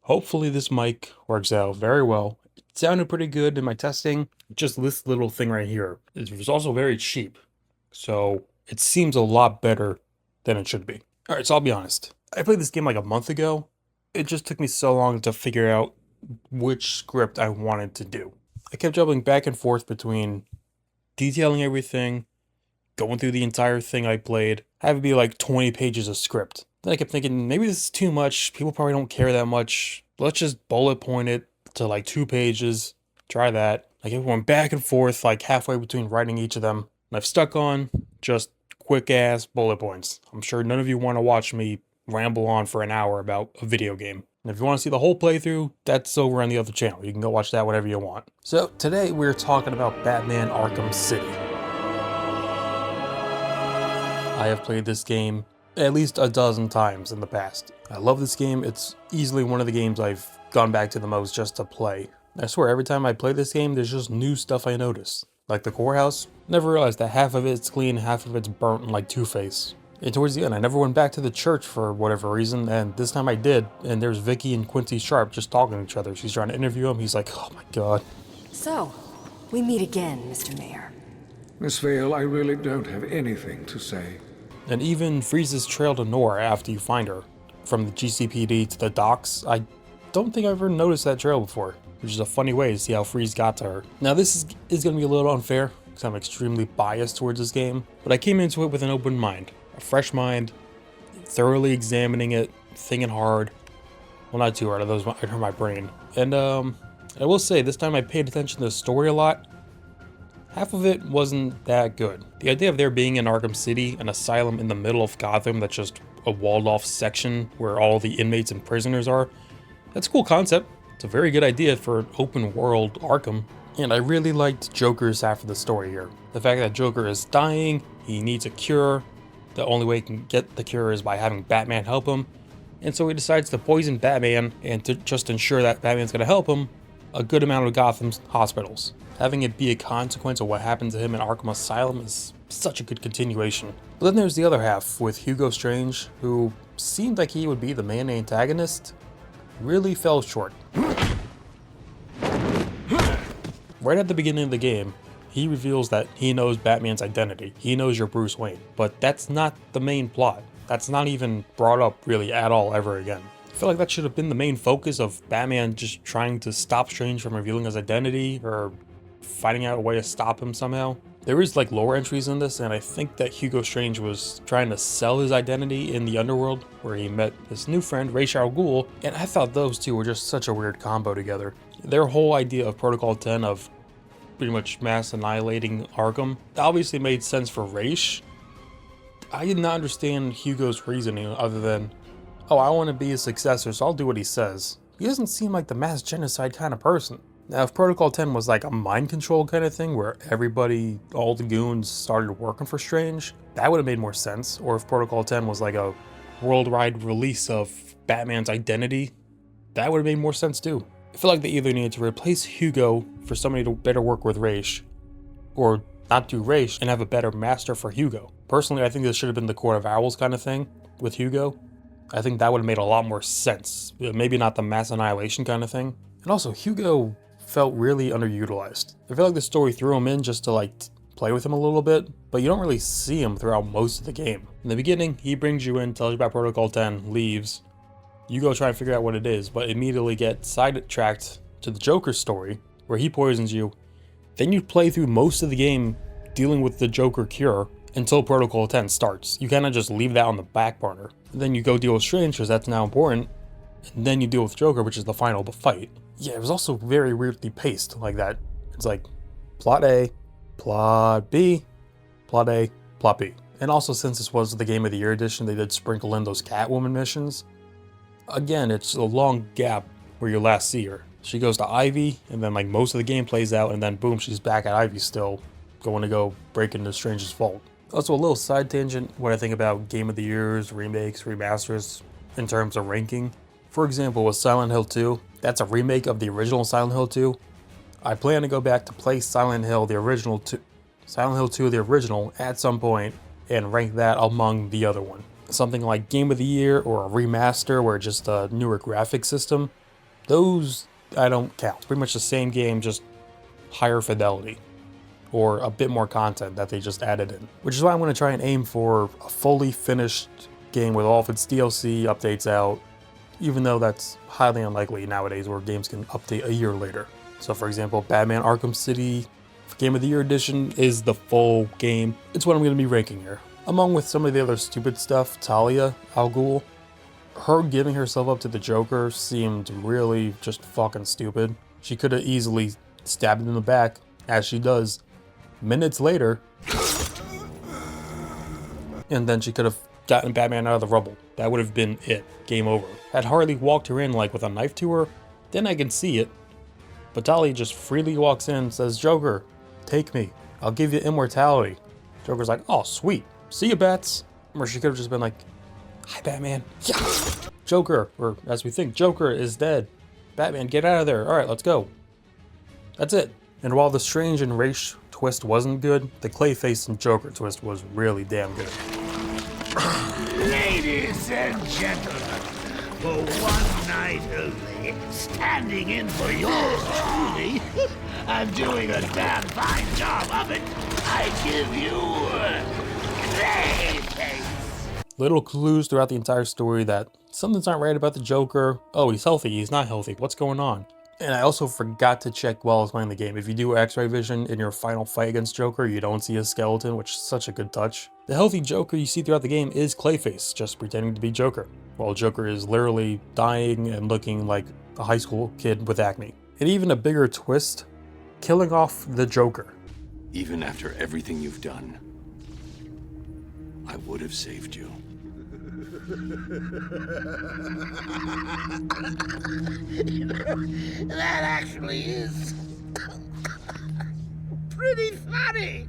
Hopefully this mic works out very well. It sounded pretty good in my testing. Just this little thing right here. It was also very cheap. So it seems a lot better than it should be. Alright, so I'll be honest. I played this game like a month ago. It just took me so long to figure out which script I wanted to do. I kept jumping back and forth between detailing everything, going through the entire thing I played, have it be like 20 pages of script. Then I kept thinking, maybe this is too much. People probably don't care that much. Let's just bullet point it to like 2 pages. Try that. I kept going back and forth, like halfway between writing each of them. And I've stuck on just quick ass bullet points. I'm sure none of you want to watch me ramble on for an hour about a video game. And if you want to see the whole playthrough, that's over on the other channel. You can go watch that whenever you want. So today we're talking about Batman Arkham City. I have played this game at least a dozen times in the past. I love this game. It's easily one of the games I've gone back to the most just to play. I swear every time I play this game, there's just new stuff I notice. Like the courthouse, never realized that half of it's clean, half of it's burnt like Two-Face. And towards the end, I never went back to the church for whatever reason, and this time I did, and there's Vicky and Quincy Sharp just talking to each other. She's trying to interview him, he's like, oh my god. So, we meet again, Mr. Mayor. Miss Vale, I really don't have anything to say. And even Freeze's trail to Nora after you find her. From the GCPD to the docks, I don't think I've ever noticed that trail before, which is a funny way to see how Freeze got to her. Now this is going to be a little unfair, because I'm extremely biased towards this game, but I came into it with an open mind. A fresh mind, thoroughly examining it, thinking hard. Well, not too hard, it hurt my brain. And I will say, this time I paid attention to the story a lot. Half of it wasn't that good. The idea of there being in Arkham City, an asylum in the middle of Gotham that's just a walled off section where all the inmates and prisoners are, that's a cool concept. It's a very good idea for an open world Arkham. And I really liked Joker's half of the story here. The fact that Joker is dying, he needs a cure. The only way he can get the cure is by having Batman help him. And so he decides to poison Batman and to just ensure that Batman's gonna help him a good amount of Gotham's hospitals. Having it be a consequence of what happened to him in Arkham Asylum is such a good continuation. But then there's the other half with Hugo Strange, who seemed like he would be the main antagonist, really fell short. Right at the beginning of the game, he reveals that he knows Batman's identity. He knows you're Bruce Wayne, but that's not the main plot. That's not even brought up really at all ever again. I feel like that should have been the main focus of Batman just trying to stop Strange from revealing his identity or finding out a way to stop him somehow. There is like lore entries in this, and I think that Hugo Strange was trying to sell his identity in the underworld where he met his new friend Ra's al Ghul, and I thought those two were just such a weird combo together. Their whole idea of Protocol 10 of pretty much mass annihilating Arkham obviously made sense for Ra's. I did not understand Hugo's reasoning other than, oh, I want to be his successor, so I'll do what he says. He doesn't seem like the mass genocide kind of person. Now, if Protocol 10 was like a mind control kind of thing where everybody, all the goons started working for Strange, that would have made more sense. Or if Protocol 10 was like a worldwide release of Batman's identity, that would have made more sense too. I feel like they either needed to replace Hugo for somebody to better work with Ra's, or not do Ra's and have a better master for Hugo. Personally, I think this should have been the Court of Owls kind of thing with Hugo. I think that would have made a lot more sense. Maybe not the mass annihilation kind of thing. And also, Hugo felt really underutilized. I feel like the story threw him in just to like play with him a little bit, but you don't really see him throughout most of the game. In the beginning, he brings you in, tells you about Protocol 10, leaves. You go try and figure out what it is, but immediately get sidetracked to the Joker story, where he poisons you. Then you play through most of the game dealing with the Joker cure until Protocol 10 starts. You kind of just leave that on the back burner. And then you go deal with Strange, because that's now important. And then you deal with Joker, which is the final fight. Yeah, it was also very weirdly paced like that. It's like, plot A, plot B, plot A, plot B. And also, since this was the Game of the Year edition, they did sprinkle in those Catwoman missions. Again, it's a long gap where you last see her. She goes to Ivy, and then like most of the game plays out, and then boom, she's back at Ivy still, going to go break into Strange's vault. Also, a little side tangent, what I think about Game of the Years, remakes, remasters, in terms of ranking. For example, with Silent Hill 2, that's a remake of the original Silent Hill 2. I plan to go back to play Silent Hill 2, the original, at some point, and rank that among the other one. Something like Game of the Year or a remaster where it's just a newer graphic system. Those I don't count. It's pretty much the same game, just higher fidelity. Or a bit more content that they just added in. Which is why I'm going to try and aim for a fully finished game with all of its DLC updates out, even though that's highly unlikely nowadays where games can update a year later. So for example, Batman Arkham City Game of the Year Edition is the full game. It's what I'm going to be ranking here. Among with some of the other stupid stuff, Talia al Ghul, her giving herself up to the Joker seemed really just fucking stupid. She could have easily stabbed him in the back, as she does, minutes later, and then she could have gotten Batman out of the rubble. That would have been it. Game over. Had Harley walked her in like with a knife to her, then I can see it. But Talia just freely walks in and says, Joker, take me. I'll give you immortality. Joker's like, oh sweet. See you, Bats. Or she could have just been like, hi Batman. Yeah. Joker, or as we think, Joker is dead. Batman, get out of there. Alright, let's go. That's it. And while the Strange and Ra's twist wasn't good, the Clayface and Joker twist was really damn good. Ladies and gentlemen, for one night only, standing in for yours truly, and doing a damn fine job of it, I give you Clayface. Little clues throughout the entire story that something's not right about the Joker. Oh, he's healthy, he's not healthy, what's going on? And I also forgot to check while I was playing the game. If you do X-ray vision in your final fight against Joker, you don't see his skeleton, which is such a good touch. The healthy Joker you see throughout the game is Clayface, just pretending to be Joker, while Joker is literally dying and looking like a high school kid with acne. And even a bigger twist, killing off the Joker. Even after everything you've done, I would have saved you. That actually is pretty funny.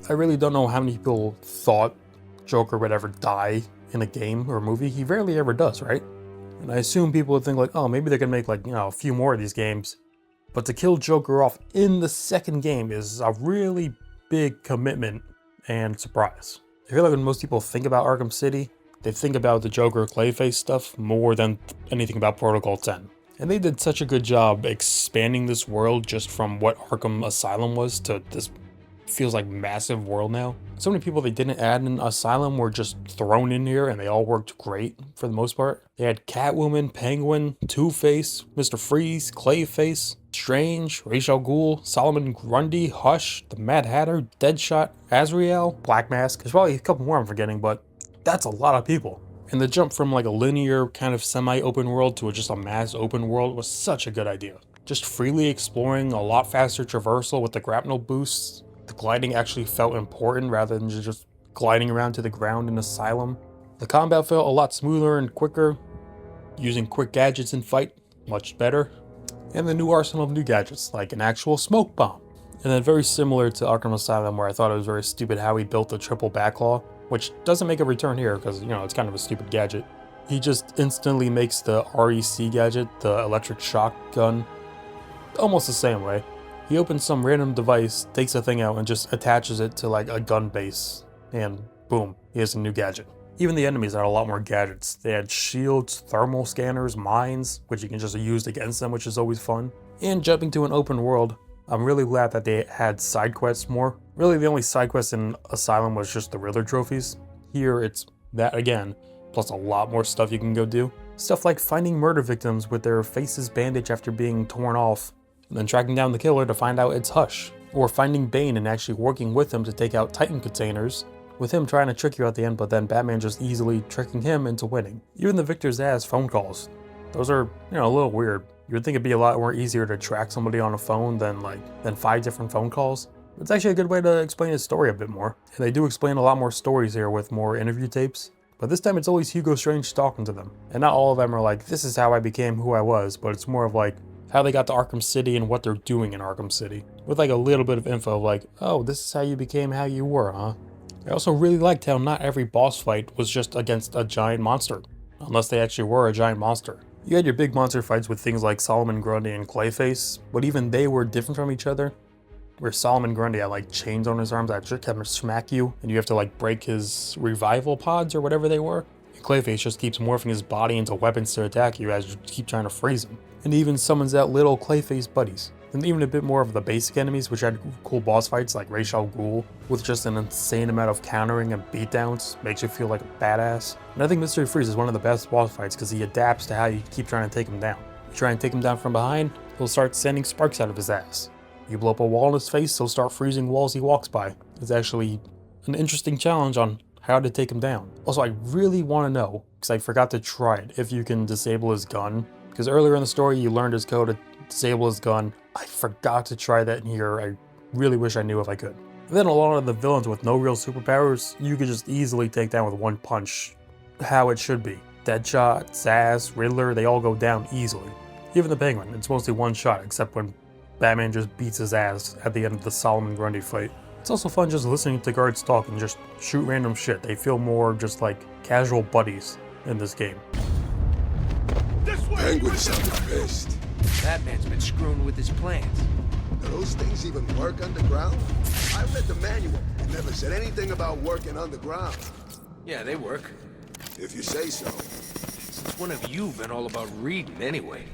I really don't know how many people thought Joker would ever die in a game or a movie. He rarely ever does, right? And I assume people would think like, oh, maybe they can make like, a few more of these games. But to kill Joker off in the second game is a really big commitment and surprise. I feel like when most people think about Arkham City, they think about the Joker Clayface stuff more than anything about Protocol 10. And they did such a good job expanding this world just from what Arkham Asylum was to this feels like massive world now. So many people they didn't add in Asylum were just thrown in here and they all worked great for the most part. They had Catwoman, Penguin, Two-Face, Mr. Freeze, Clayface, Strange, Ra's al Ghul, Solomon Grundy, Hush, the Mad Hatter, Deadshot, Azrael, Black Mask. There's probably a couple more I'm forgetting, but that's a lot of people. And the jump from like a linear kind of semi-open world to just a mass open world was such a good idea. Just freely exploring, a lot faster traversal with the grapnel boosts. The gliding actually felt important rather than just gliding around to the ground in Asylum. The combat felt a lot smoother and quicker. Using quick gadgets in fight, much better. And the new arsenal of new gadgets, like an actual smoke bomb. And then very similar to Arkham Asylum, where I thought it was very stupid how he built the triple backlaw, which doesn't make a return here because, it's kind of a stupid gadget. He just instantly makes the REC gadget, the electric shock gun, almost the same way. He opens some random device, takes a thing out, and just attaches it to like a gun base, and boom, he has a new gadget. Even the enemies had a lot more gadgets. They had shields, thermal scanners, mines, which you can just use against them, which is always fun. And jumping to an open world, I'm really glad that they had side quests more. Really, the only side quest in Asylum was just the Riddler trophies. Here, it's that again, plus a lot more stuff you can go do. Stuff like finding murder victims with their faces bandaged after being torn off, and then tracking down the killer to find out it's Hush. Or finding Bane and actually working with him to take out Titan containers, with him trying to trick you at the end, but then Batman just easily tricking him into winning. Even the Victor Zsasz phone calls. Those are, a little weird. You would think it'd be a lot more easier to track somebody on a phone than 5 different phone calls. It's actually a good way to explain his story a bit more. And they do explain a lot more stories here with more interview tapes. But this time it's always Hugo Strange talking to them. And not all of them are like, this is how I became who I was, but it's more of like, how they got to Arkham City and what they're doing in Arkham City, with like a little bit of info of like, oh, this is how you became how you were, huh? I also really liked how not every boss fight was just against a giant monster, unless they actually were a giant monster. You had your big monster fights with things like Solomon Grundy and Clayface, but even they were different from each other. Where Solomon Grundy had like chains on his arms that just kept him smack you, and you have to like break his revival pods or whatever they were. And Clayface just keeps morphing his body into weapons to attack you as you keep trying to freeze him. And he even summons out little Clayface buddies. And even a bit more of the basic enemies, which had cool boss fights like Ra's al Ghul, with just an insane amount of countering and beatdowns, makes you feel like a badass. And I think Mystery Freeze is one of the best boss fights because he adapts to how you keep trying to take him down. You try and take him down from behind, he'll start sending sparks out of his ass. You blow up a wall in his face, he'll start freezing walls he walks by. It's actually an interesting challenge on how to take him down. Also, I really want to know, because I forgot to try it, if you can disable his gun. Because earlier in the story, you learned his code to disable his gun. I forgot to try that in here. I really wish I knew if I could. And then a lot of the villains with no real superpowers, you could just easily take down with one punch. How it should be. Deadshot, Zsasz, Riddler, they all go down easily. Even the Penguin, it's mostly one shot, except when Batman just beats his ass at the end of the Solomon Grundy fight. It's also fun just listening to guards talk and just shoot random shit. They feel more just like casual buddies in this game. Penguin sounded pissed. Batman's been screwing with his plans. Do those things even work underground? I read the manual. It never said anything about working underground. Yeah, they work. If you say so. Since when have you been all about reading anyway?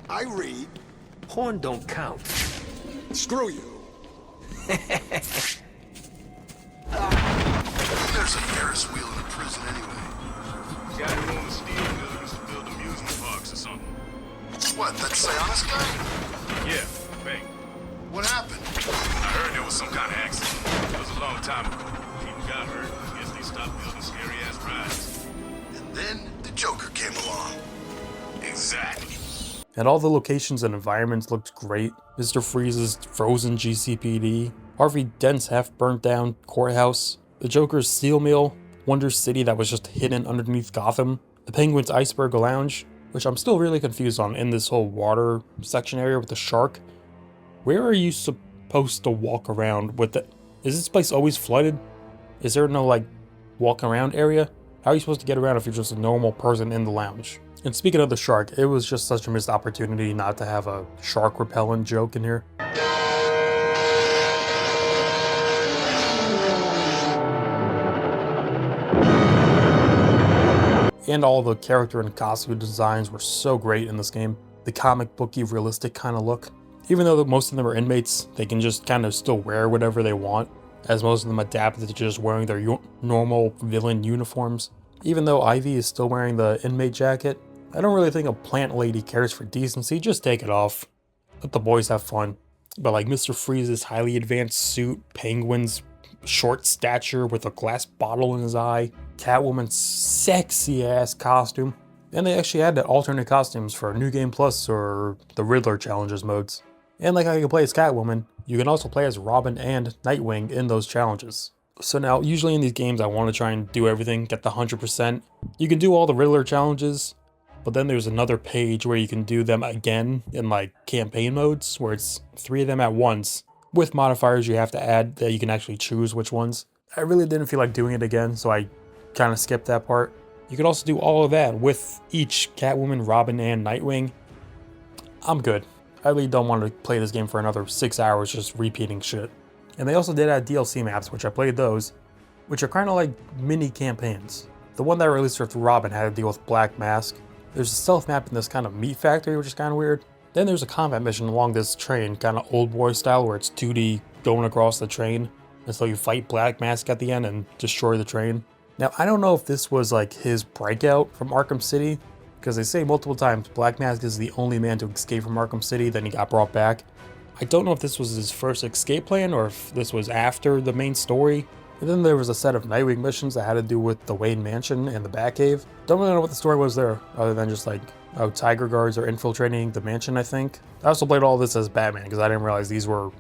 I read. Porn don't count. Screw you. There's a Ferris wheel in the prison anyway. Got it on the steel buildings to build amusement parks or something. What, that Sionis guy? Yeah, bank. What happened? I heard there was some kind of accident. It was a long time ago. People got hurt. Guess they stopped building scary-ass rides. And then the Joker came along. Exactly. And all the locations and environments looked great. Mr. Freeze's frozen GCPD, Harvey Dent's half-burnt down courthouse, the Joker's steel mill, Wonder City that was just hidden underneath Gotham, the Penguin's iceberg lounge, which I'm still really confused on in this whole water section area with the shark. Where are you supposed to walk around with it? Is this place always flooded? Is there no like walk around area? How are you supposed to get around if you're just a normal person in the lounge? And speaking of the shark, it was just such a missed opportunity not to have a shark repellent joke in here. And all the character and costume designs were so great in this game. The comic booky, realistic kind of look. Even though most of them are inmates, they can just kind of still wear whatever they want, as most of them adapted to just wearing their normal villain uniforms. Even though Ivy is still wearing the inmate jacket, I don't really think a plant lady cares for decency. Just take it off. Let the boys have fun. But like Mr. Freeze's highly advanced suit, Penguin's short stature with a glass bottle in his eye, Catwoman's sexy ass costume. And they actually added alternate costumes for New Game Plus or the Riddler challenges modes. And like how you can play as Catwoman, you can also play as Robin and Nightwing in those challenges. So now, usually in these games, I want to try and do everything, get the 100%. You can do all the Riddler challenges, but then there's another page where you can do them again in like campaign modes, where it's 3 of them at once, with modifiers you have to add that you can actually choose which ones. I really didn't feel like doing it again, so I kind of skipped that part. You can also do all of that with each Catwoman, Robin, and Nightwing. I'm good. I really don't want to play this game for another 6 hours just repeating shit. And they also did add DLC maps, which I played those, which are kind of like mini campaigns. The one that I released with Robin had to deal with Black Mask. There's a stealth map in this kind of meat factory, which is kind of weird. Then there's a combat mission along this train, kind of old boy style, where it's 2D going across the train. And so you fight Black Mask at the end and destroy the train. Now, I don't know if this was like his breakout from Arkham City, because they say multiple times Black Mask is the only man to escape from Arkham City, then he got brought back. I don't know if this was his first escape plan or if this was after the main story. And then there was a set of Nightwing missions that had to do with the Wayne Mansion and the Batcave. Don't really know what the story was there, other than just like, oh, Tiger Guards are infiltrating the mansion, I think. I also played all this as Batman because I didn't realize these were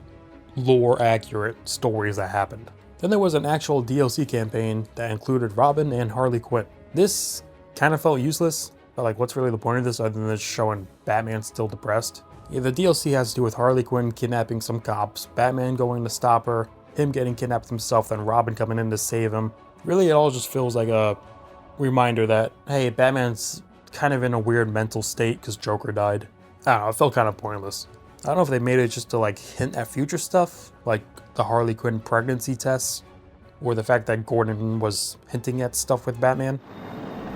lore-accurate stories that happened. Then there was an actual DLC campaign that included Robin and Harley Quinn. This kind of felt useless, but like what's really the point of this other than just showing Batman still depressed? Yeah, the DLC has to do with Harley Quinn kidnapping some cops, Batman going to stop her, him getting kidnapped himself, then Robin coming in to save him. Really, it all just feels like a reminder that, hey, Batman's kind of in a weird mental state because Joker died. I don't know, it felt kind of pointless. I don't know if they made it just to like hint at future stuff, like the Harley Quinn pregnancy tests, or the fact that Gordon was hinting at stuff with Batman.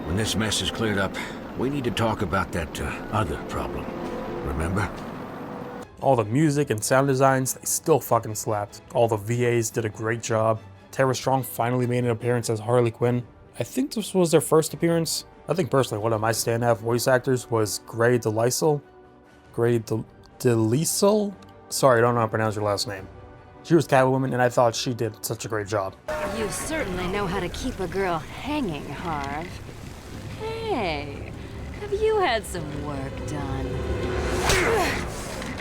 When this mess is cleared up, we need to talk about that other problem. Remember? All the music and sound designs, they still fucking slapped. All the VAs did a great job. Tara Strong finally made an appearance as Harley Quinn. I think this was their first appearance. I think personally one of my standout voice actors was Grey DeLisle. DeLisle? Sorry, I don't know how to pronounce your last name. She was Catwoman, and I thought she did such a great job. You certainly know how to keep a girl hanging, Harv. Hey, have you had some work done?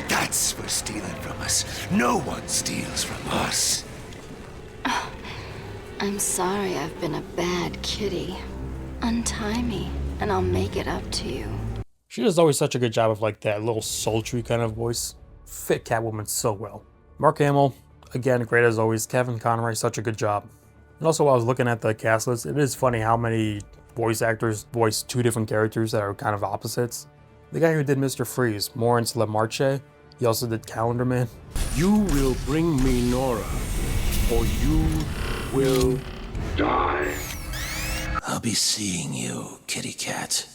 That's for stealing from us. No one steals from us. I'm sorry I've been a bad kitty. Untie me, and I'll make it up to you. She does always such a good job of like that little sultry kind of voice. Fit Catwoman so well. Mark Hamill, again, great as always. Kevin Conroy, such a good job. And also while I was looking at the cast list, it is funny how many voice actors voice two different characters that are kind of opposites. The guy who did Mr. Freeze, Maurice LaMarche, he also did Calendar Man. You will bring me Nora, or you will die. I'll be seeing you, kitty cat.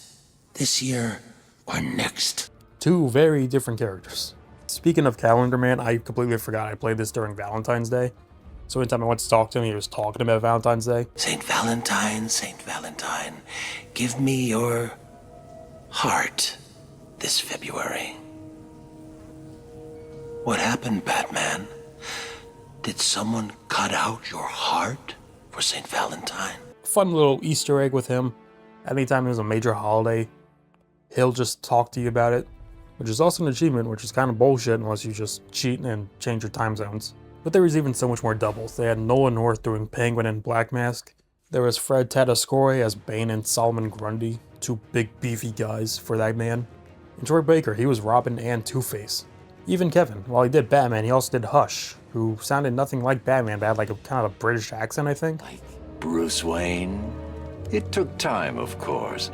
This year or next. Two very different characters. Speaking of Calendar Man, I completely forgot I played this during Valentine's Day. So anytime I went to talk to him, he was talking about Valentine's Day. Saint Valentine, give me your heart this February. What happened, Batman? Did someone cut out your heart for Saint Valentine? Fun little Easter egg with him. Anytime there's a major holiday, he'll just talk to you about it, which is also an achievement, which is kind of bullshit unless you just cheat and change your time zones. But there was even so much more doubles. They had Nolan North doing Penguin and Black Mask. There was Fred Tatasciore as Bane and Solomon Grundy, two big beefy guys for that man. And Troy Baker, he was Robin and Two-Face. Even Kevin, while he did Batman, he also did Hush, who sounded nothing like Batman, but had like a kind of a British accent, I think. Like Bruce Wayne? It took time, of course,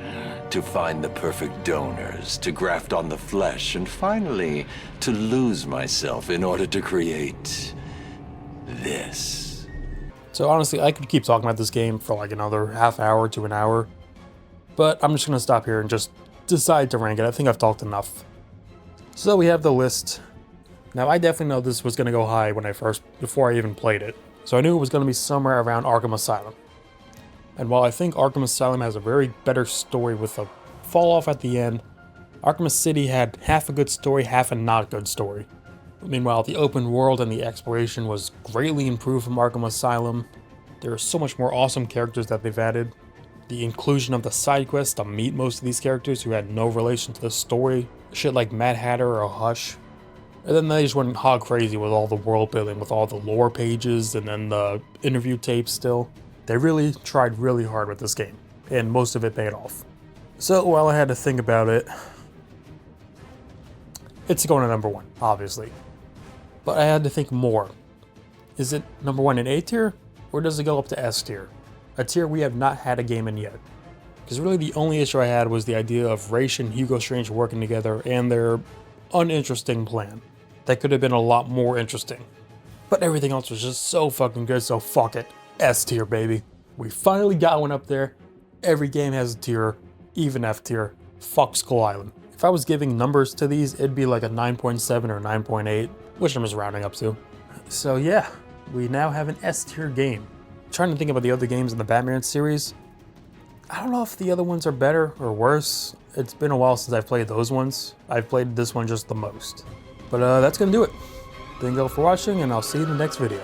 to find the perfect donors, to graft on the flesh, and finally to lose myself in order to create this. So honestly, I could keep talking about this game for like another half hour to an hour, but I'm just going to stop here and just decide to rank it. I think I've talked enough. So we have the list. Now I definitely know this was going to go high before I even played it. So I knew it was going to be somewhere around Arkham Asylum. And while I think Arkham Asylum has a very better story with a fall off at the end, Arkham City had half a good story, half a not good story. Meanwhile, the open world and the exploration was greatly improved from Arkham Asylum. There are so much more awesome characters that they've added. The inclusion of the side quests to meet most of these characters who had no relation to the story, shit like Mad Hatter or Hush. And then they just went hog crazy with all the world building, with all the lore pages and then the interview tapes still. They really tried really hard with this game, and most of it paid off. So while I had to think about it, it's going to number one, obviously. But I had to think more. Is it number one in A tier, or does it go up to S tier? A tier we have not had a game in yet. Because really the only issue I had was the idea of Ra's and Hugo Strange working together and their uninteresting plan. That could have been a lot more interesting. But everything else was just so fucking good, so fuck it. S tier, baby. We finally got one up there. Every game has a tier, even F tier. Fuck Skull Island. If I was giving numbers to these, it'd be like a 9.7 or 9.8, which I'm just rounding up to. So yeah, we now have an S tier game. Trying to think about the other games in the Batman series. I don't know if the other ones are better or worse. It's been a while since I've played those ones. I've played this one just the most. But that's gonna do it. Thank you all for watching, and I'll see you in the next video.